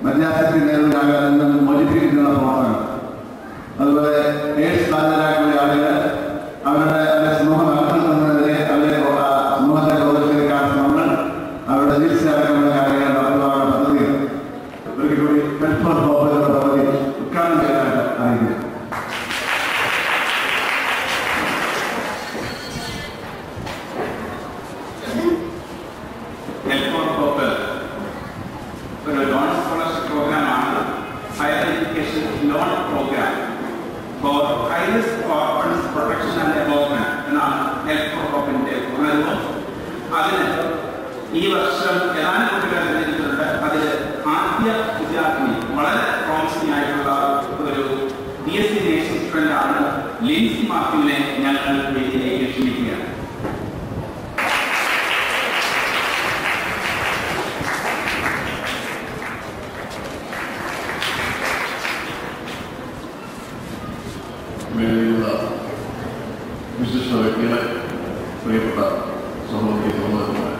മദ്രാസത്തിൽ നേരിടുന്ന മോചിപ്പിക്കുന്ന പ്രവർത്തനം, അതുപോലെ നേഴ്സ് ബാധിതരായിട്ടുള്ള ആളുകൾ അവരുടെ സമൂഹം അകറ്റുന്നതിനെതിരെ അവരെ സമൂഹത്തെ ബോധവൽക്കരിക്കാനുള്ള ശ്രമങ്ങൾ, അവരുടെ ചികിത്സയടക്കമുള്ള കാര്യങ്ങൾ നടത്തുവാനുള്ള പദ്ധതികൾ ഒരിക്കൽ കൂടി ഹെൽത്ത് ഫോർ ഹോപ്പ് എന്ന പദ്ധതി ഉദ്ഘാടനം ചെയ്യാനായിട്ട് അറിയിക്കുന്നു. ഹെൽത്ത് ഫോർ ഹോപ്പ് ഒരു ലോൺ സ്കോളർഷിപ്പ് പ്രോഗ്രാമാണ്. Higher education loan programme for high risk orphans protection and development എന്നാണ് ഹെൽത്ത് ഫോർ ഹോപ്പിന്റെ ഉണർവ്. അതിന് ഈ വർഷം ഏതാനും കുട്ടികളെ തിരഞ്ഞെടുത്തിട്ടുണ്ട്. അതിൽ ആദ്യ വിദ്യാർത്ഥിനി വളരെ പ്രോമിസിംഗ് ആയിട്ടുള്ള ഒരു BSc നേഴ്സിംഗ് സ്റ്റുഡന്റ് ആണ് ലിൻസി മാത്യുവിനെ ഞങ്ങൾ വേദിയിലേക്ക് ക്ഷണിക്കുകയാണ്. വേദിയിലുള്ള വിശിഷ്ട വ്യക്തികളെ, പ്രിയപ്പെട്ട സഹോദരി സഹോദരന്മാരെ,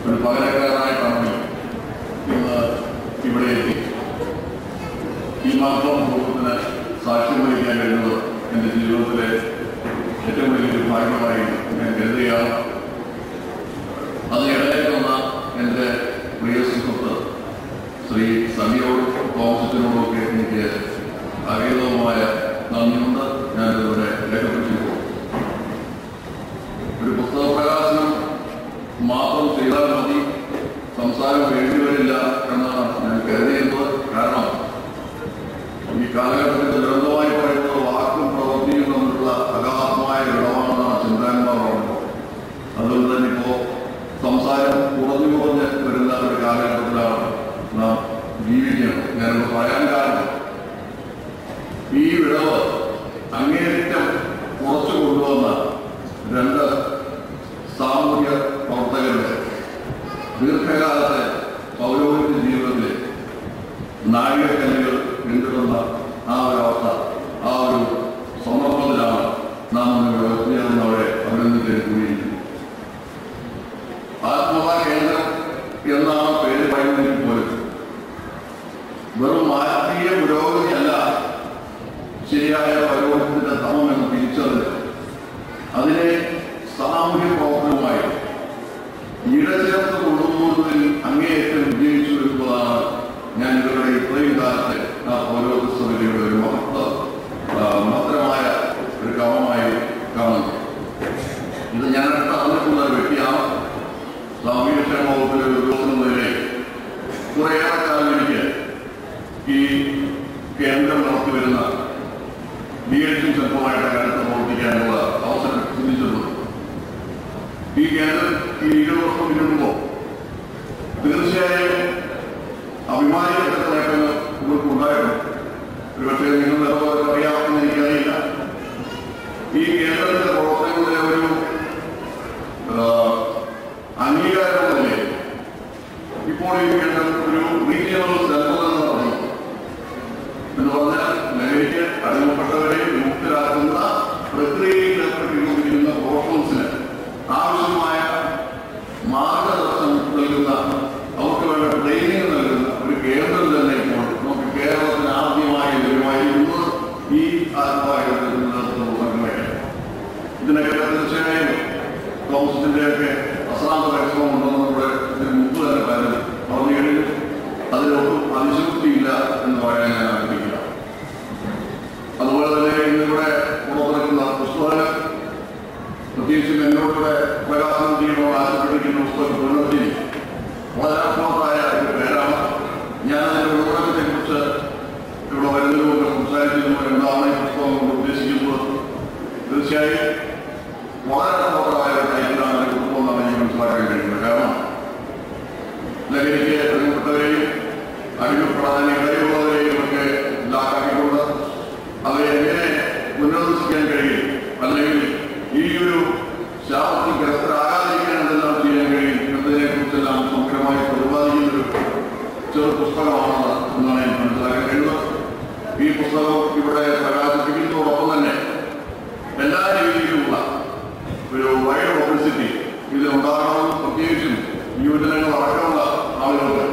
ഒരു പകരക്കാരനായിട്ടാണ് ഇന്ന് ഇവിടെ എത്തി ഈ മാധ്യമ സമൂഹത്തിന് സാക്ഷ്യം വഹിക്കാൻ കഴിയുന്നത് എൻ്റെ ജീവിതത്തിലെ ഏറ്റവും വലിയൊരു ഭാഗ്യമായി ഞാൻ കരുതുകയാണ്. അതിനിടയിലുള്ള എൻ്റെ പ്രിയ സുഹൃത്ത് ശ്രീ സമീറോടും തോമസിനോടുമൊക്കെ എനിക്ക് അഗീതവുമായ നന്ദിയുണ്ട്. ഞാനിതിവിടെ രേഖപ്പെടുത്തിയിരുന്നു. ഒരു പുസ്തക പ്രകാശനം മാത്രം ചെയ്താൽ മതി, സംസാരം വേണ്ടിവരില്ല എന്നാണ് ഞാൻ കരുതിയിരുന്നത്. കാരണം ഈ കാലഘട്ടത്തിൽ ദുരന്തമായി പറയുന്നത് വാക്കും പ്രവൃത്തിയും തമ്മിലുള്ള അഗാധമായ ഇടമാണെന്നാണ് ചിന്തകന്മാർ പറഞ്ഞത്. അതുകൊണ്ട് തന്നെ ഇപ്പോൾ സംസാരം കുറഞ്ഞു കുറഞ്ഞ് വരുന്ന ഒരു കാലഘട്ടത്തിലാണ് നാം ജീവിക്കുന്നത്. ഞാനിവിടെ പറയാൻ കാരണം ഈ വിടവ് അങ്ങേയറ്റം കുറച്ചു കൊണ്ടുവന്ന രണ്ട് സാമൂഹ്യ പ്രവർത്തകരുടെ ദീർഘകാലത്തെ പൗരോഹിത്യ ജീവിതത്തിലെ നാഴികക്കല്ലുകൾ പിന്തുടർന്ന ആ ഒരു അവസ്ഥ, ആ ഒരു സന്ദർഭത്തിലാണ് നാം ഇവിടെ ഒത്തുചേർന്നവരെ അഭിനന്ദിച്ചിരിക്കുന്നത്. ആത്മകഥാ കേന്ദ്രം എന്നാണ് പേര് പറയുന്നതിൽ പോലും വെറും മാനവീയ പുരോഗതിയല്ല ശരിയായ പൗരോഹിത്യത്തിന്റെ ധർമ്മം എന്ന് തിരിച്ചറിഞ്ഞ് അതിനെ സാമൂഹ്യ പ്രവർത്തനവുമായി ഇടചേർത്ത് കൊണ്ടുപോകുന്നതിൽ അങ്ങേയറ്റം വിജയിച്ചു വരുന്നതാണ് ഞാൻ ഇവരുടെ ഇത്രയും കാലത്തെ ആ പൗരോഹിത്യ സഭയുടെ ഒരു മഹത്തരമായ ഒരു ക്രമമായി കാണുന്നു. ഇത് ഞാനടുത്ത് അറിഞ്ഞിട്ടുള്ള ഒരു വ്യക്തിയാണ്. സാമൂഹ്യക്ഷേമ വകുപ്പിലെ ഒരു ഉദ്യോഗസ്ഥൻ നിലയിൽ കുറേയേറെ കാലം എനിക്ക് ഈ കേന്ദ്രം നടത്തി വരുന്ന DHM സെന്ററുമായിട്ട് അടുത്ത് പ്രവർത്തിക്കാനുള്ള അവസരം ചിന്തിച്ചിട്ടുണ്ട്. ഈ കേന്ദ്രം ഈ 20 വർഷം പിന്നിടുമ്പോൾ തീർച്ചയായും അഭിമാനിക്കത്തക്ക നേട്ടങ്ങൾ ഇവർക്കുണ്ടായിട്ടുണ്ട്. ഒരുപക്ഷെ നിങ്ങൾ നിലവാരം അറിയാമെന്ന് എനിക്കറിയില്ല. ഈ കേന്ദ്രത്തിന്റെ പ്രവർത്തനങ്ങളുടെ ഒരു അംഗീകാരം തന്നെ ഇപ്പോൾ ഈ കേന്ദ്രം ഒരു റീജിയണൽ സെന്റർ എന്ന് പറഞ്ഞാൽ ലഹരിക്ക് അടിമപ്പെട്ടവരെ വിമുക്തരാക്കുന്ന പ്രക്രിയയിൽ ഏർപ്പെട്ടിരിക്കുന്ന പ്രൊഫഷണൽസിന് ആവശ്യമായ മാർഗദർശനം നൽകുന്ന, അവർക്ക് വേണ്ട ട്രെയിനിങ് നൽകുന്ന ഒരു കേന്ദ്രം തന്നെ ഇപ്പോൾ നമുക്ക് കേരളത്തിന് ആദ്യമായി ലഭ്യമായിരിക്കുന്നത് ഈ ആത്മവായകയാണ്. ഇതിനൊക്കെ തീർച്ചയായും തോമസിന്റെയൊക്കെ അസാന്ത പരിശ്രമം ഉണ്ടെന്ന് നമ്മുടെ ഇതിന് മുമ്പ് തന്നെ പറഞ്ഞു കഴിഞ്ഞു. അതിലൊട്ടും അതിശക്തിയില്ല എന്ന് പറയാൻ ഞാൻ ആഗ്രഹിക്കുക. അതുപോലെ തന്നെ ഇന്നിവിടെ പുറത്തിറക്കുന്ന പുസ്തകങ്ങൾ, പ്രത്യേകിച്ചും എന്നോടുകൂടെ പ്രകാശനം ചെയ്യണമെന്ന് ആവശ്യപ്പെട്ടിരിക്കുന്ന പുസ്തകം പുനർത്തി വളരെ അർത്ഥവത്തായ ഒരു പേരാണ്. ഞാനതിൻ്റെ ഉള്ളടക്കത്തെക്കുറിച്ച് ഇവിടെ വരുന്നതിലൂടെ സംസാരിച്ചിരുന്നു. എന്താണ് ഈ പുസ്തകം കൊണ്ട് ഉദ്ദേശിക്കുന്നത്? തീർച്ചയായും വളരെ അർത്ഥവത്തായ ഒരു ടൈറ്റിലാണ് അതിൻ്റെ കുടുംബമെന്നാണ് എനിക്ക് മനസ്സിലാക്കാൻ കഴിയുന്നത്. കാരണം ലഹരിക്ക് അടിമപ്പെട്ടവരെയും അടിമപ്പെടാൻ ഇടയുള്ളവരെയും ഒക്കെ ഇല്ലാക്കാക്കിക്കൊണ്ട് അവരെ എങ്ങനെ പുനർവസിക്കാൻ കഴിയും, അല്ലെങ്കിൽ ഈ ഒരു ശാപത്തിൽ ഗ്രസ്തരാകാതിരിക്കാൻ എന്തെല്ലാം ചെയ്യാൻ കഴിയും എന്നതിനെ കുറിച്ചെല്ലാം സമഗ്രമായി പ്രതിപാദിക്കുന്നൊരു ചെറു പുസ്തകമാണ് എന്നാണ് എനിക്ക് മനസ്സിലാക്കാൻ കഴിയുന്നത്. ഈ പുസ്തകം ഇവിടെ പ്രകാശിപ്പിക്കുന്നതോടൊപ്പം തന്നെ എല്ലാ രീതിയിലുമുള്ള ഒരു വൈഡ് പബ്ലിസിറ്റി ഇതിലുണ്ടാകണമെന്ന്, പ്രത്യേകിച്ചും യുവജനങ്ങൾ അടക്കമുള്ള ആളുകൾക്ക്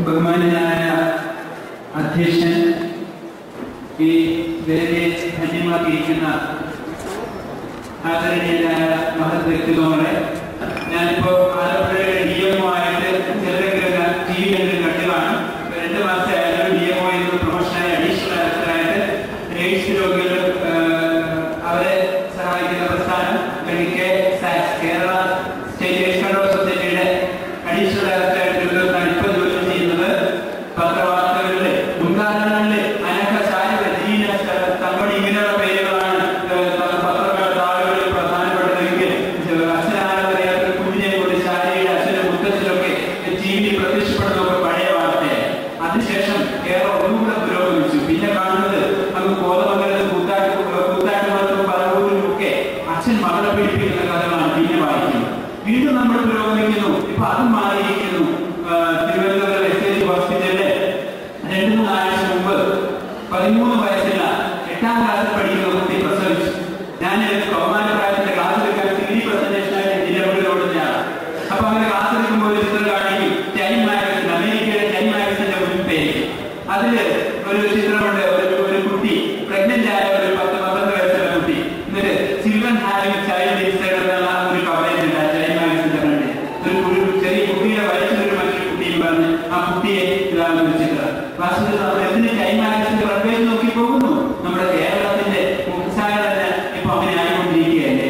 ബഹുമാനനായ അധ്യക്ഷൻ, ഈ വേദിയെ ധന്യമാക്കിയിരിക്കുന്ന ആദരണീയരായ മഹത് വ്യക്തിത്വങ്ങളെ, ഞാനിപ്പോൾ ആലപ്പുഴയുടെ DMO ആയിട്ട് ചെറുതെങ്കിലും TV കണ്ടതാണ്. 2 മാസമായാലും DMO പ്രൊഫഷണലായി അഡീഷണൽ ഡയറക്ടറായിട്ട് എയ്ഡ്സ് രോഗികൾ അവരെ സഹായിക്കുന്ന പ്രസ്ഥാനം കേരള സ്റ്റേറ്റ് എയ്ഡ്സ് കൺട്രോൾ സൊസൈറ്റിയുടെ അഡീഷണൽ ഡയറക്ടറായിട്ട് ഇപ്പോൾ ജോലി ചെയ്യുന്നത്. പത്രവാർത്തകളിലെ മുൻകാലങ്ങളിൽ അനക്ക ചായ ജീന തമ്പടി ഇങ്ങനെയുള്ള പേരുകളാണ് പത്രങ്ങളുടെ താളുകളിൽ പ്രധാനപ്പെട്ടതെങ്കിൽ അച്ഛനാണെന്നറിയാത്ത കുഞ്ഞിനെ കൊണ്ട് ശാരീരിക അച്ഛനും മുത്തച്ഛനൊക്കെ TV പ്രത്യക്ഷപ്പെടുന്നതൊക്കെ പഴയ വാർത്തയായി. അതിനുശേഷം കേരളം ഒന്നുകൂടെ പുരോഗമിച്ചു. പിന്നെ കാണുന്നത് അങ്ങ് കോതമംഗലത്തും കൂത്താട്ടുകുളത്തും പറവൂരിലും ഒക്കെ അച്ഛൻ മകളെ പീഡിപ്പിക്കുന്ന കഥകളാണ് പിന്നെ വായിക്കുന്നത്. വീണ്ടും നമ്മൾ പുരോഗമിക്കുന്നു. ഇപ്പൊ അതും മാറിയിരിക്കുന്നു. തിരുവനന്തപുരം SAG ഹോസ്പിറ്റലിലെ 2-3 ആഴ്ച മുമ്പ് 13 വയസ്സുള്ള 8ാം ക്ലാസ്സിൽ പഠിക്കുന്ന കുട്ടി പ്രസവിച്ചു. ഞാൻ കൗമാര പ്രായത്തിന്റെ ക്ലാസ് എടുക്കാൻ CD പ്രസന്റേഷനായിട്ട് നിലവിലോടുന്നതാണ്. അപ്പൊ അങ്ങനെ ക്ലാസ് എടുക്കുമ്പോൾ ഒരു ചിത്രം കാണിക്കും. ടൈം മാഗസിൻ, അമേരിക്കയുടെ ടൈം മാഗസിന്റെ മുൻപേജ്, അതില് ഒരു ചിത്രമുണ്ട്. ഒരു കുട്ടി പ്രഗ്നന്റ് ആയ ഒരു 10-12 വയസ്സുള്ള കുട്ടി. എന്നിട്ട് ചിൽഡ്രൻ ഹാവിംഗ് ചൈൽഡ് ഇൻസൈഡ് എന്നുള്ള ഒരു കവറേജ് ഉണ്ട് ടൈം മാഗസിന്റെ ഫ്രണ്ട്. ഒരു ചെറിയ കുട്ടിയുടെ വയസ്സിലൊരു മറ്റൊരു കുട്ടിയും പറഞ്ഞ് ആ കുട്ടിയെ ഇതാണ് ഒരു ചിത്രം. വാസ്തവത്തിൽ നമ്മൾ എന്തിന് ടൈം മാഗസിന്റെ ഫ്രണ്ട് പേജ് നോക്കി പോകുന്നു? നമ്മുടെ കേരളത്തിന്റെ മുഖ്യസായ തന്നെ ഇപ്പൊ അങ്ങനെ ആയിക്കൊണ്ടിരിക്കുകയല്ലേ.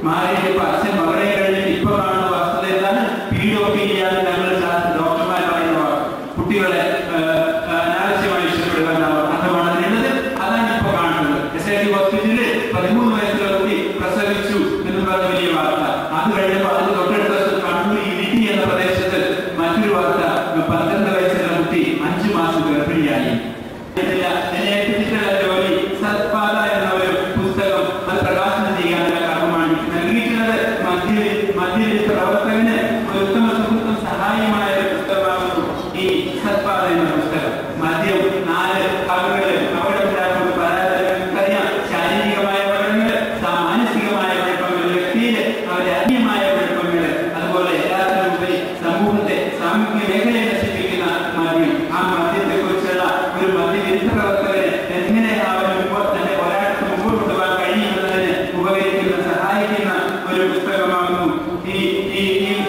മാറിയിട്ട് ഇപ്പൊ അച്ഛൻ മകളെ കഴിഞ്ഞിട്ട് ഇപ്പൊ കാണുന്ന വസ്തുത എന്താണ്? പീഡിയോഫീലിയ ഞങ്ങൾ ഡോക്ടർമാർ പറയുന്ന കുട്ടികളെ അനാവശ്യമായി ഇഷ്ടപ്പെടുക എന്ന അർത്ഥമാണ് അതിനുള്ളത്. അതാണ് ഇപ്പൊ കാണുന്നത്. SAG ഹോസ്പിറ്റലിൽ 13 വയസ്സുള്ള കുട്ടി പ്രസവിച്ചു എന്ന് പറഞ്ഞ വലിയ വാർത്ത. അത് കഴിഞ്ഞപ്പോൾ അതിന് തൊട്ടടുത്ത കണ്ണൂർ ഇരിട്ടി എന്ന പ്രദേശത്ത് മറ്റൊരു വാർത്ത. 12 വയസ്സുള്ള കുട്ടി 5 മാസം ഗർഭിണിയായി. ജോലി സത്പാത എന്ന ഒരു പുസ്തകം അത് പ്രകാശനം ചെയ്യാനുള്ള കർമ്മമാണ് നൽകിയിട്ടുള്ളത്. മധ്യവിധ പ്രവർത്തകന് ഒരു ഉത്തമ സുഹൃത്തും സഹായമായ ഒരു പുസ്തകമാകുന്നു ഈ സത്പാത എന്ന പുസ്തകം. മദ്യം 4 ഭാഗങ്ങൾ അപകടത്തിലാക്കുന്ന പരാജയങ്ങൾക്കറിയാം. ശാരീരികമായ കുഴപ്പങ്ങൾ, മാനസികമായ കുഴപ്പങ്ങൾ, വ്യക്തിയില് അവരുടെ അന്യമായ കുഴപ്പങ്ങൾ, അതുപോലെ എല്ലാത്തിനും ഉപരി സമൂഹത്തെ സാമൂഹിക മേഖലയെ നശിപ്പിക്കുന്ന മദ്യം. ആ മദ്യത്തെ കുറിച്ചുള്ള ഒരു മദ്യവിരുദ്ധ പ്രവർത്തകന് എങ്ങനെ തന്നെ പോരാട്ടത്തിൽ മുമ്പോട്ട് കൊണ്ടുപോകാൻ കഴിയുന്നതിന് ഉപകരിക്കുന്ന സഹായിക്കുന്ന ഒരു പുസ്തകമാകുന്നു ഈ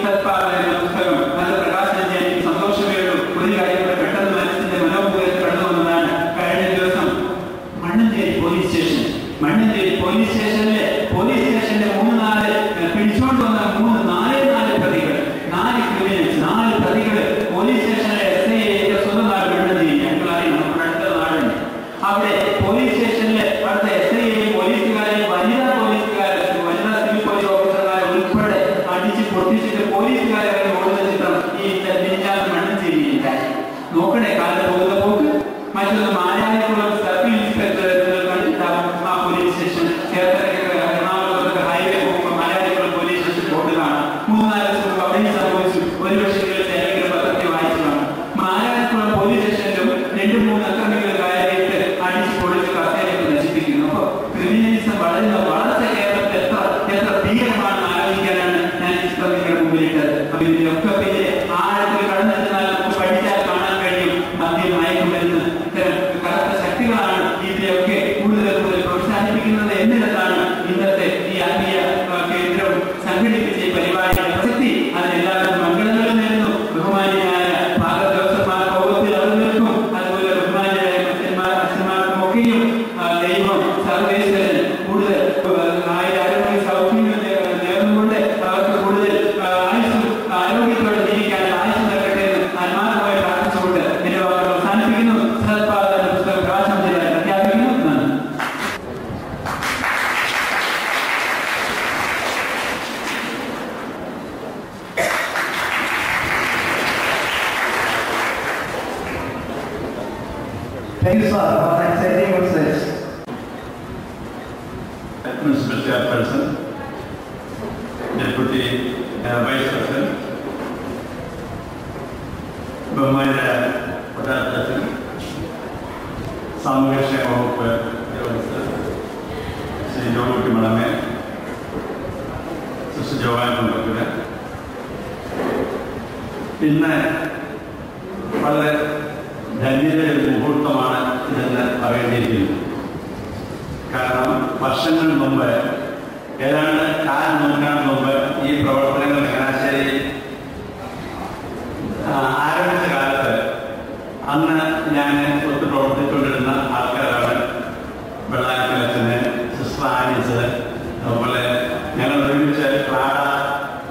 സത്പാത എന്ന പുസ്തകം. അത് പ്രകാശനം ചെയ്യാൻ എനിക്ക് സന്തോഷമേ ഉള്ളൂ. ഒരു കാര്യം പെട്ടെന്ന് മനസ്സിന്റെ മനോഭൂതത്തിൽ കടന്നു വന്നതാണ്. കഴിഞ്ഞ ദിവസം മണ്ണഞ്ചേരി പോലീസ് സ്റ്റേഷനിലെ പോലീസ് സ്റ്റേഷന്റെ 3-4 പിടിച്ചുകൊണ്ട് വന്ന 4 പ്രതികൾ, 4 ക്രിമിനൽസ്, 4 പ്രതികൾ പോലീസ് സ്റ്റേഷനിലെ SI സ്വന്തം നാട് മണ്ണഞ്ചേരി. ഞങ്ങളറിയാം, നമ്മുടെ അടുത്ത നാടുണ്ട്. അവിടെ പോലീസ് സ്റ്റേഷനിലെ അവിടുത്തെ SI പോലീസുകാരെയും വനിതാ സിവിൽ പോലീസ് ഓഫീസർമാരെ ഉൾപ്പെടെ അടിച്ച് പൊട്ടിച്ചിട്ട് പോലീസുകാരെ ഓടുന്ന ചിത്രം ഈ മണ്ണഞ്ചേരിയിലുണ്ടായി. നോക്കണേ കാലത്ത് പോകുന്ന പോക്ക്. മറ്റൊന്ന് മാരാരിക്കുളം സർക്കിൾ ഇൻസ്പെക്ടർ കണ്ടിട്ടാവും ആ പോലീസ് സ്റ്റേഷൻ. എറണാകുളത്തൊക്കെ ഹൈവേ പോകുമ്പോൾ മാരാരിക്കുളം പോലീസ് സ്റ്റേഷൻ ബോർഡ് കാണാം. 3-4 ദിവസം മുമ്പ് അവിടെയും സംഭവിച്ചു. ഒരു പക്ഷേ ജനങ്ങൾ പത്രത്തിൽ വായിച്ചതാണ്. മാരാരിക്കുളം പോലീസ് സ്റ്റേഷനിലും 2-3 അക്രമികൾ കയറിയിട്ട് അടിച്ച് പൊളിച്ച് കസേരയൊക്കെ നശിപ്പിക്കുന്നു. അപ്പൊ ക്രിമിനലിസം വളർച്ച കേരളത്തിൽ എത്ര ഭീകരമാണെന്ന് ആലോചിക്കാനാണ് ഞാൻ ഈ ചിത്രം നിങ്ങളുടെ മുമ്പിലിട്ടത്. അപ്പൊ ഇതിലൊക്കെ പിന്നെ ആഴത്തിൽ കടന്നു ചെന്നാൽ നമുക്ക് പഠിച്ചാൽ കാണാൻ കഴിയും. മദ്യം, മയക്കുമരുന്ന്, ഇത്തരം കറുത്ത ശക്തികളാണ് ഇതിനെയൊക്കെ കൂടുതൽ പ്രോത്സാഹിപ്പിക്കുന്നത് എന്നിടത്താണ് ഇന്നത്തെ ഈ ആത്മീയ കേന്ദ്രം സംഘടിപ്പിച്ച ഈ പരിപാടിയുടെ പ്രസക്തി. അതിനെല്ലാവരും മംഗളങ്ങളും നേരുന്നു. ബഹുമാനിയായ ഭാരത് ജോസഫ്മാർ കോപത്തിൽ അവർ നിൽക്കും. അതുപോലെ ബഹുമാനിയായ അച്ഛന്മാർക്കും ഒക്കെയും ദൈവം സർവേശ്വരൻ കൂടുതൽ ആരോഗ്യ സൗഖ്യങ്ങൾ നേർന്നുകൊണ്ട് അവർക്ക് കൂടുതൽ ആരോഗ്യത്തോടെ ജീവിക്കാൻ ആയുസ് നൽകട്ടെ എന്ന് ആത്മാർത്ഥമായി പ്രാർത്ഥിച്ചുകൊണ്ട് എന്റെ വാക്കുകൾ അവസാനിപ്പിക്കുന്നു. സത്പാത എന്ന പുസ്തകം പ്രകാശനം ചെയ്യാൻ പ്രഖ്യാപിക്കുന്നു. നന്ദി. Thank you, sir, for exciting words. Principal Chairperson, Deputy Vice President, ബഹുമാനരായ പ്രധാനമന്ത്രി, സാമൂഹ്യക്ഷേമ വകുപ്പ് ഉദ്യോഗസ്ഥർ ശ്രീ ജോകുട്ടി മടമേ, സിസ്റ്റർ ജോവാൻ കുമ്പത്തിന്, ഇന്ന് വളരെ ധന്യതയുടെ ഒരു മുഹൂർത്തമാണ് ഇതെന്ന് പറയേണ്ടിയിരിക്കുന്നു. കാരണം വർഷങ്ങൾ മുമ്പ്, ഏതാണ്ട് 4 നൂറ്റാണ്ട് മുമ്പ് ഈ പ്രവർത്തനങ്ങൾ ചങ്ങനാശ്ശേരിയിൽ ആരംഭിച്ച കാലത്ത് അന്ന് ഞാൻ ഒത്ത് പ്രവർത്തിച്ചുകൊണ്ടിരുന്ന ആൾക്കാരാണ് വെള്ളായത്തിലച്ഛന്, സിസ്റ്റർ ആനീസ്, അതുപോലെ ഞങ്ങൾ ഒരുമിച്ച് ക്ലാഡ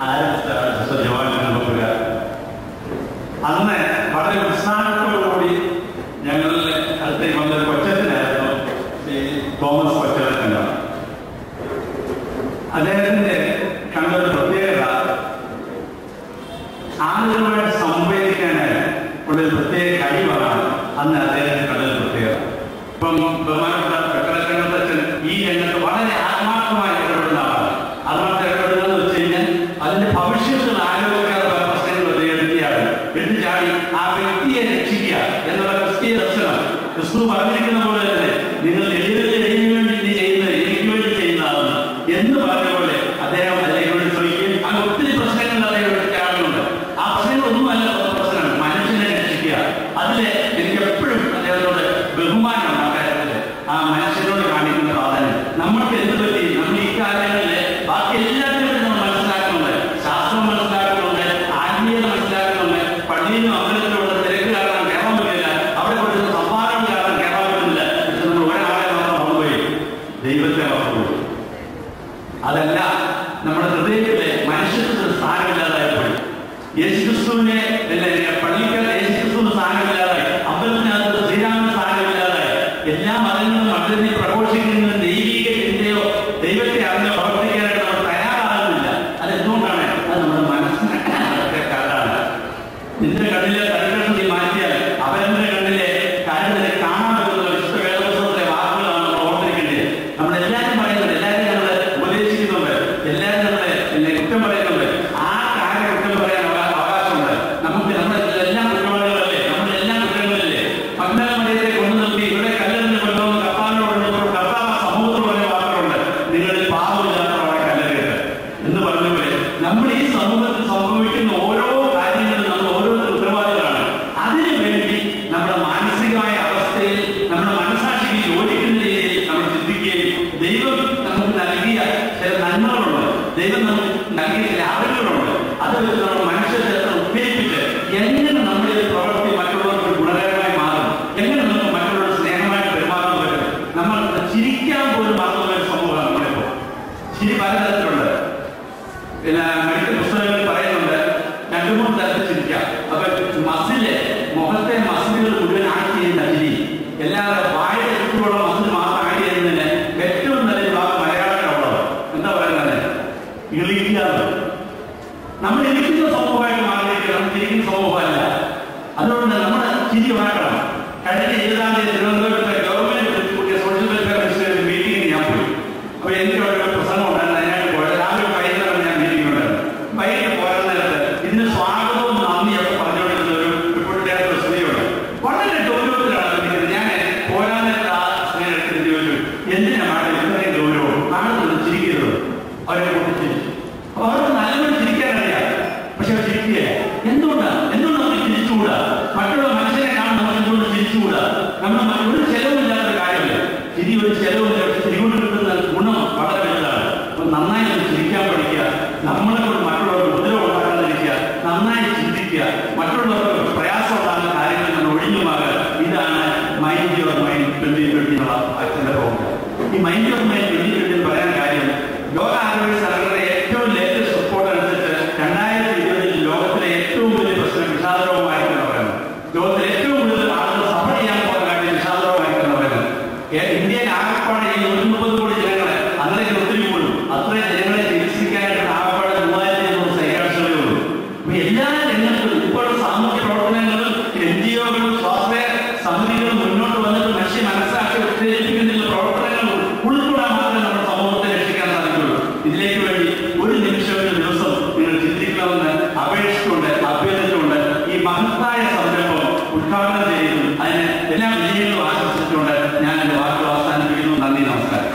ആരംഭിച്ച സിസ്റ്റർ ജോവാൻ കുമ്പുര. അന്ന് വളരെ ഉത്സാഹത്തോടുകൂടി ഞങ്ങളുടെ അടുത്തേക്ക് വന്നൊരു കൊച്ചത്തിനായിരുന്നു ഈ തോമസ് കൊച്ചത്തിനാണ്. അദ്ദേഹത്തിൻ്റെ കണ്ടൊരു പ്രത്യേകത, ആളുകളുമായിട്ട് സംവദിക്കാനായി ഉള്ളൊരു പ്രത്യേക കഴിവാണ് അന്ന് അദ്ദേഹത്തിന് കണ്ടൊരു പ്രത്യേകത. ഇപ്പം ബഹുമാനപ്പെട്ട വെക്കലക്കണ്ടത്തച്ഛൻ ഈ രംഗത്ത് വളരെ ആത്മാർത്ഥമായി ഇടപെടുന്ന ആളാണ്. ആത്മാർത്ഥ ഇടപെടുന്നതെന്ന് വെച്ച് കഴിഞ്ഞാൽ അതിന്റെ ഭവിഷ്യത്തിൽ ആലോചിക്കാതെ പല പ്രശ്നങ്ങൾ എടുത്തിയാണ് എടുത്തുചാടി ആ വ്യക്തിയെ രക്ഷിക്കുക എന്നുള്ള ക്രിസ്തീയ ദർശനം ക്രിസ്തു പറഞ്ഞിരിക്കുന്ന പോലെ തന്നെ നിങ്ങൾ എഴുതിന് വേണ്ടി നീ ചെയ്യുന്നത് എനിക്ക് വേണ്ടി ചെയ്യുന്നതാണ് എന്ന് പറഞ്ഞ പോലെ അദ്ദേഹം അതിലേക്ക് വേണ്ടി ശ്രമിക്കുകയും അങ്ങനെ ഒത്തിരി പ്രശ്നങ്ങൾ അദ്ദേഹം എടുക്കാറുണ്ട്. ആ പ്രശ്നങ്ങളൊന്നുമല്ല പ്രശ്നമാണ്, മനുഷ്യനെ രക്ഷിക്കുക. അതിൽ എനിക്ക് എപ്പോഴും അദ്ദേഹത്തോട് ബഹുമാനമാണ്. ആ കാര്യത്തിൽ ആ മനുഷ്യനോട് കാണിക്കുന്ന പ്രാധാന്യം നമ്മൾക്ക് എന്ത് പറ്റി, നമ്മൾ ഈ കാലങ്ങളിൽ ബാക്കി എല്ലാത്തിനും നമ്മൾ മനസ്സിലാക്കുന്നുണ്ട്, ശാസ്ത്രം മനസ്സിലാക്കുന്നുണ്ട്, ആത്മീയത മനസ്സിലാക്കുന്നുണ്ട്. പള്ളിയിലും അമ്പലത്തിലുള്ള തിരക്ക് കാരണം കയറാൻ പറ്റില്ല, അവിടെ കൊടുക്കുന്ന സംഭാവന കാരണം കയറാൻ പറ്റുന്നില്ല. പക്ഷെ നമ്മൾ ഒരാളെ നമ്മൾ മറന്നുപോയി, ദൈവത്തെ മറന്നുപോയി. അതല്ല, നമ്മുടെ ഹൃദയത്തിലെ മനുഷ്യത്വത്തിന് സ്ഥാനമില്ലാതായപ്പോയി. യേശുക്രിസ്തുവിനെ പള്ളിക്കകത്ത് യേശുക്രിസ്തുവിന് സ്ഥാനമില്ലാതായി, അമ്പലത്തിനകത്ത് ശ്രീരാമന് സ്ഥാനമില്ലാതായി. എല്ലാ മതങ്ങളും മതത്തിനെ പ്രഘോഷിക്കുന്ന ദൈവിക ചിന്തയോ ദൈവത്തെ അറിഞ്ഞോ പ്രവർത്തിക്കാനായിട്ട് നമ്മൾ തയ്യാറാകുന്നില്ല. അതെന്തുകൊണ്ടാണ്? അത് നമ്മുടെ മനസ്സിന് കാരണമാണ്. നിന്റെ കണ്ണിലെ പരികൃഷ്ണം നീ മാറ്റിയാൽ അവരുടെ കണ്ണിലെ കാര്യത്തിനെ കാണാൻ പറ്റുന്ന വിശുദ്ധ വേദപുസ്തകത്തിലെ വാക്കുകളാണ് നമ്മൾ ഓർത്തിരിക്കേണ്ടത്. നമ്മളെല്ലാവരും പറയുന്നത്, എല്ലാവരും നമ്മൾ ഉപദേശിക്കുന്നുണ്ട്, എല്ലാവരും നമ്മളെ കുറ്റം പറയുന്നുണ്ട്. ആ കാര്യം കുറ്റം പറയാൻ അവകാശമുണ്ട് നമുക്ക്. നമ്മളെല്ലാം കുറ്റവാളികളല്ലേ, നമ്മളെല്ലാം കുറ്റങ്ങളില്ലേ? പഗ്നാമറിയത്തെ കൊണ്ടു നിർത്തി ഇവിടെ കല്ലെറിഞ്ഞ് കൊണ്ടുവന്ന് കർത്താവിനോട് കർത്താവ് സമൂഹത്തിൽ പറഞ്ഞ വാക്കുകളുണ്ട്, നിങ്ങളിൽ പാപമില്ലാത്തവരെ കല്ലെറിയട്ടെ എന്ന് പറഞ്ഞപോലെ നമ്മൾ ഈ സമൂഹത്തിൽ സംഭവിക്കുന്ന ഓരോ കാര്യങ്ങളും നമ്മൾ ഓരോരുത്തരും ഉത്തരവാദികളാണ്. അതിനു വേണ്ടി നമ്മുടെ മാനസികമായ അവസ്ഥയിൽ നമ്മുടെ മനസാക്ഷിക്ക് യോജിക്കുന്ന രീതിയിൽ നമ്മൾ ചിന്തിക്കുകയും ദൈവം നമുക്ക് നൽകിയ ചില നന്മകളുണ്ട്, ദൈവം നമുക്ക് നൽകിയ ചില അറിവുകളുണ്ട്, അത് വെച്ച് നമ്മൾ മനുഷ്യത്തെ ഉത്തേജിപ്പിച്ച് എങ്ങനെ നമ്മുടെ പ്രവൃത്തി മറ്റുള്ളവർക്ക് ഗുണകരമായി മാറും, എങ്ങനെ നമുക്ക് മറ്റുള്ളവർ സ്നേഹമായിട്ട് പെരുമാറാൻ പറ്റും. നമ്മൾ ചിരിക്കാൻ പോലും മറന്നുപോയ സമൂഹമാണ് നമ്മളിപ്പോൾ. ചിരി പലതരത്തിലുണ്ട്. പിന്നെ മെഡിക്കൽ പുസ്തകങ്ങളിൽ പറയുന്നുണ്ട് 2-3 തരത്തിൽ ചിരിക്കാം. അപ്പൊ മസില്, മുഖത്തെ മസിലുകൾ മുഴുവൻ ആഡ് ചെയ്യുന്ന ചിരി, എല്ലാവരും വായുടെ ചുറ്റുമുള്ള മസിൽ മാത്രം ആഡ് ചെയ്യുന്നതിന് ഏറ്റവും നല്ലൊരു ഭാഗം മലയാളത്തിലുള്ളത് എന്താ പറയുന്നത്? ഇളിക്കാതെ. നമ്മൾ ഇരിക്കുന്ന സമൂഹമായിട്ട് മാറിയിരിക്കുക, നമ്മൾ ചിരിക്കുന്ന സമൂഹമല്ല. അതുകൊണ്ട് നമ്മൾ ചിരി ഉണ്ടാക്കണം. കഴിഞ്ഞ 20-ാം തീയതി തിരുവനന്തപുരത്തെ ഗവൺമെന്റ് കൂട്ടിയ സോഷ്യൽ വെൽഫെയർ മിനിസ്റ്ററിന്റെ മീറ്റിംഗിന് ഞാൻ പോയി. അപ്പൊ എനിക്ക് അവിടെ ഒരു പ്രസംഗം ഉണ്ടായിരുന്നു, അതിനായിട്ട് പോയത്. രാവിലെ വൈകുന്നേരം ഞാൻ മീറ്റിംഗ് ഉണ്ടായിരുന്നു. വൈകിട്ട് പോരാൻ നേരത്ത് ഇതിന് സ്വാഗതവും നന്ദിയൊക്കെ പറഞ്ഞുകൊണ്ടിരുന്ന ഒരു റിപ്പോർട്ടിന്റെ സ്ത്രീയുണ്ട്. വളരെ ഗൗരവത്തിലാണ് നിൽക്കുന്നത്. ഞാൻ പോരാൻ നേരത്ത് ആ സ്ത്രീ എടുത്തിട്ട് ചോദിച്ചു, എന്തിനാ മാഡം ഇത്രയും ഗൗരവം? മാഡം ചിരിക്കരുത്. അവരെ പൊട്ടിച്ചിരിച്ചു. അപ്പൊ അവർക്ക് നല്ലപോലെ ചിരിക്കാനറിയാം, പക്ഷെ അവർ ചിരിക്കുകയില്ല. എന്തുകൊണ്ടാണ് നമുക്ക് ചിരിച്ചുകൂടാ? മറ്റുള്ള മനുഷ്യനെ കാണുമ്പോൾ നമുക്ക് എന്തുകൊണ്ട് ചിരിച്ചുകൂടാ? നമ്മൾ ഒരു ചെലവില്ലാത്ത കാര്യമില്ല. ചിരി ഒരു ചെലവില്ല, പക്ഷെ ചിരി കൊണ്ട് കിട്ടുന്ന ഗുണം വളരെ വലുതാണ്. അപ്പൊ നന്നായി ചിരിക്കാൻ പഠിക്കുക, നമ്മളെ കൊണ്ട് മറ്റുള്ളവർക്ക് ഉപദ്രവം ഉണ്ടാക്കാതിരിക്കുക, നന്നായി ചിന്തിക്കുക, മറ്റുള്ളവർക്ക് പ്രയാസം ഉണ്ടാകുന്ന കാര്യങ്ങൾ നമ്മൾ ഒഴിഞ്ഞു മാറുക. ഇതാണ് മൈൻഡ് യുവർ മൈൻഡ് 2020 എന്നുള്ള അച്ഛൻ്റെ പ്രോഗ്രാം. ഈ മൈൻഡ് യുവർ മൈൻഡ് 2020 പറയാൻ കാര്യം, ലോകാരോഗ്യ സംഘടനയുടെ ഏറ്റവും ലേറ്റസ്റ്റ് റിപ്പോർട്ട് അനുസരിച്ച് 2020 ലോകത്തിലെ ഏറ്റവും വലിയ പ്രശ്നം വിഷാദരോഗമായിരിക്കും പറയുന്നത്. ലോകത്തിലെ ഏറ്റവും കൂടുതൽ ആളുകൾ സഫർ ചെയ്യാൻ പോകുന്ന കാര്യം വിഷാദരോഗമായിരിക്കും പറയുന്നത്. ഇന്ത്യയിൽ ആകെപ്പാടെ ഈ 130 കോടി ജനങ്ങളെ, അന്നേരം ഒത്തിരി കൂടും, അത്രയും ജനങ്ങളെ ചികിത്സിക്കാനായിട്ട് ആകെപ്പാടെ 3000 സൈക്കാട്രിസ്റ്റുകളേ ഉള്ളൂ. അപ്പൊ എല്ലാ രംഗത്തും ഇപ്പോൾ സാമൂഹ്യ പ്രവർത്തനങ്ങളും NGO-കളും സ്വാശ്രയ സമിതികളും മുന്നോട്ട് വന്നിട്ട് മനുഷ്യ മനസ്സാക്കി ഉത്തേജിപ്പിക്കുന്ന പ്രവർത്തനങ്ങളും ഉൾക്കൊള്ളാൻ മാത്രമേ നമ്മുടെ സമൂഹത്തെ രക്ഷിക്കാൻ സാധിക്കുള്ളൂ. ഇതിലേക്ക് വേണ്ടി ഒരു നിമിഷം ദിവസം നിങ്ങൾ ചിന്തിക്കണമെന്ന് അപേക്ഷിച്ചുകൊണ്ട് അഭ്യർത്ഥിച്ചുകൊണ്ട് ഈ മഹത്തായ സംരംഭം ഉദ്ഘാടനം ചെയ്യുന്നു. അതിന് എല്ലാ വിജയങ്ങളും ആശംസിച്ചുകൊണ്ട് ഞാൻ എൻ്റെ വാക്കുകൾ അവസാനിപ്പിക്കുന്നു. നന്ദി, നമസ്കാരം.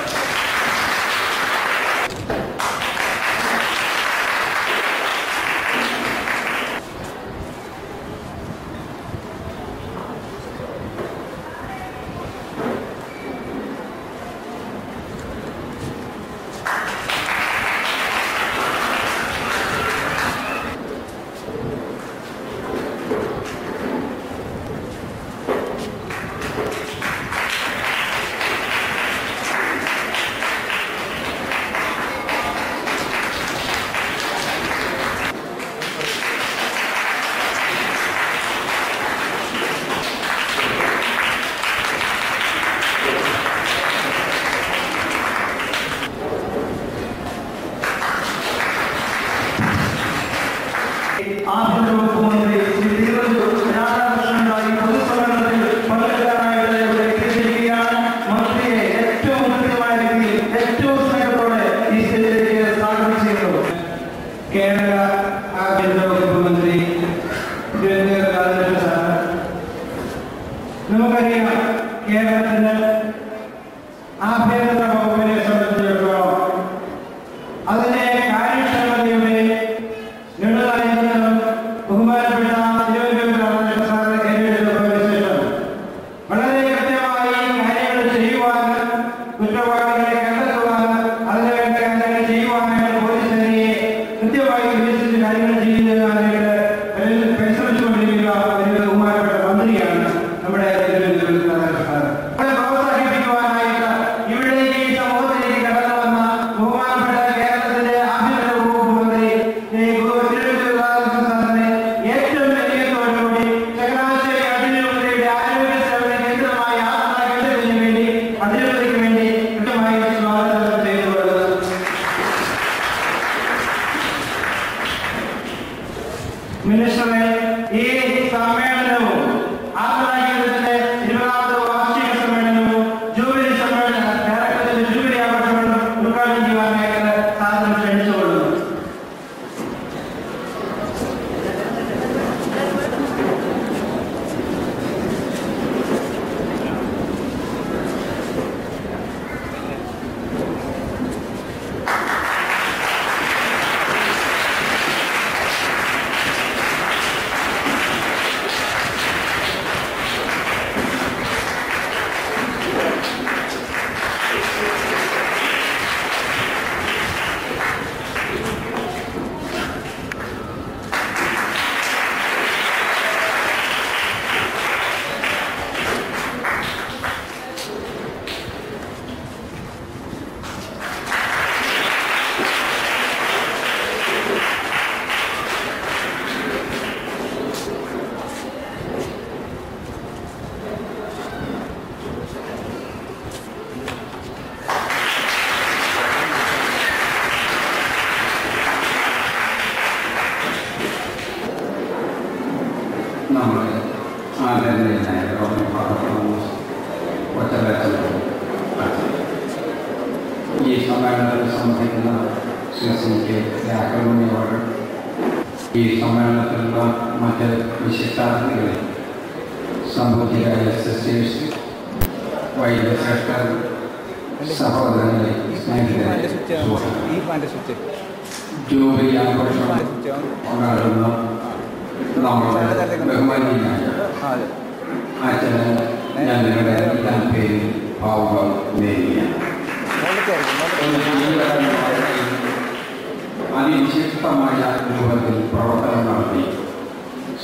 അതിവിശിഷ്ടമായ രൂപത്തിൽ പ്രവർത്തനം നടത്തി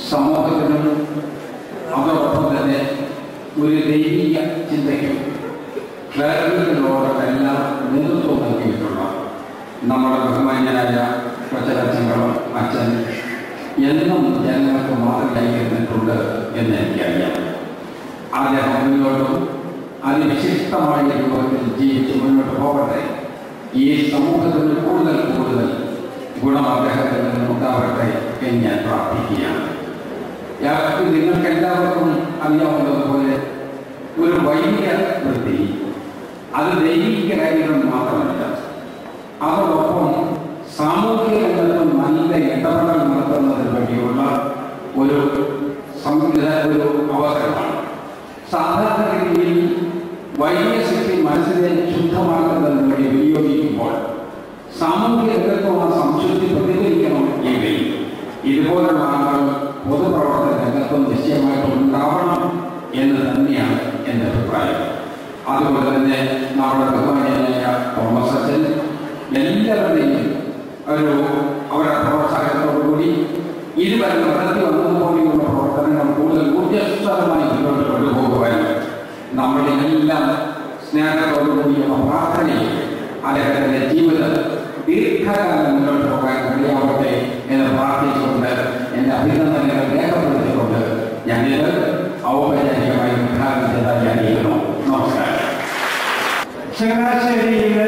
സമൂഹത്തിനും അതോടൊപ്പം തന്നെ ഒരു ദൈവിക ചിന്തയ്ക്കും വേറെല്ലാം നേതൃത്വം നൽകിയിട്ടുള്ള നമ്മുടെ ബഹുമാന്യനായ കൊച്ചച്ഛങ്ങളും അച്ഛൻ എന്നും ജനങ്ങൾക്ക് മാതൃകയായിരുന്നിട്ടുണ്ട് എന്ന് എനിക്കറിയാം. അദ്ദേഹം മുന്നോട്ടും അതിവിശിഷ്ടമായ രൂപത്തിൽ ജീവിച്ച് മുന്നോട്ട് പോകട്ടെ. ഈ സമൂഹത്തിന് കൂടുതൽ ഗുണം അദ്ദേഹത്തിൽ നിന്നുണ്ടാവട്ടെ എന്ന് ഞാൻ പ്രാർത്ഥിക്കുകയാണ്. നിങ്ങൾക്ക് എല്ലാവർക്കും അറിയാവുന്നതുപോലെ ഒരു വൈദിക വൃത്തി അത് ദൈവിക കാര്യങ്ങൾ മാത്രമല്ല, അതോടൊപ്പം സാമൂഹിക രംഗത്തും നല്ല ഇടപെടൽ നടത്തുന്നതിന് വേണ്ടിയുള്ള ഒരു അവസരമാണ്. സാധാരണ രീതിയിൽ അതുപോലെ തന്നെ നമ്മുടെ ബഹുമാന്യനായ തോമസ് അച്ഛൻ എല്ലാവരുടെയും അവരുടെ പ്രോത്സാഹനത്തോടുകൂടി ഇരുവരും നടത്തി വന്നതുപോലെയുള്ള പ്രവർത്തനങ്ങൾ കൂടുതൽ ഊർജ്ജസ്വലമായി മുന്നോട്ട് കൊണ്ടുപോകുവാൻ നമ്മുടെ എല്ലാം സ്നേഹത്തോടുകൂടിയുള്ള പ്രാർത്ഥനയും അദ്ദേഹത്തിൻ്റെ ജീവിതം ദീർഘകാലം മുന്നോട്ട് പോകാൻ കഴിയാവട്ടെ എന്ന് പ്രാർത്ഥിച്ചുകൊണ്ട് എൻ്റെ അഭിനന്ദനങ്ങൾ രേഖപ്പെടുത്തിക്കൊണ്ട് ഞാനിത് ഔപചാരികമായി ഉദ്ഘാടനം ചെയ്താൽ അറിയിക്കുന്നു. നമസ്കാരം. ചങ്ങനാശ്ശേരിയിലെ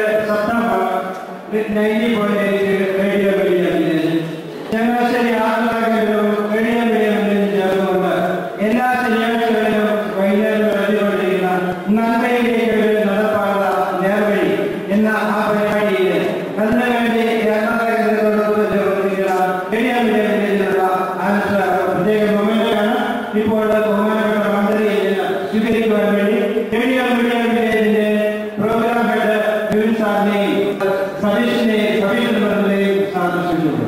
ചങ്ങനാശ്ശേരി ആത്മകേന്ദ്രവും റേഡിയോ മീഡിയയും ചേർന്നുകൊണ്ട് എല്ലാ ശനിയാഴ്ചകളിലും വൈകുന്നേരം നടത്തിക്കൊണ്ടിരിക്കുന്ന നന്മയിലേക്ക് നടപ്പാടുന്ന നേർവഴി എന്ന ആ പരിപാടിയിൽ അതിനുവേണ്ടി ആത്മകേന്ദ്രത്തോടൊപ്പം ചേർന്നിരിക്കുന്ന റേഡിയോ മീഡിയത്തിലുള്ള പ്രത്യേക മൊമെന്റാണ് ഇപ്പോൾ ബഹുമാനപ്പെട്ട മന്ത്രിയിൽ സ്വീകരിക്കുവാൻ വേണ്ടി റേഡിയോ മീഡിയത്തിന്റെ പ്രോഗ്രാം ഹെഡ് വിപിൻ സാറിനെയും സതീഷിനെയും സാധിച്ചിട്ടുണ്ട്.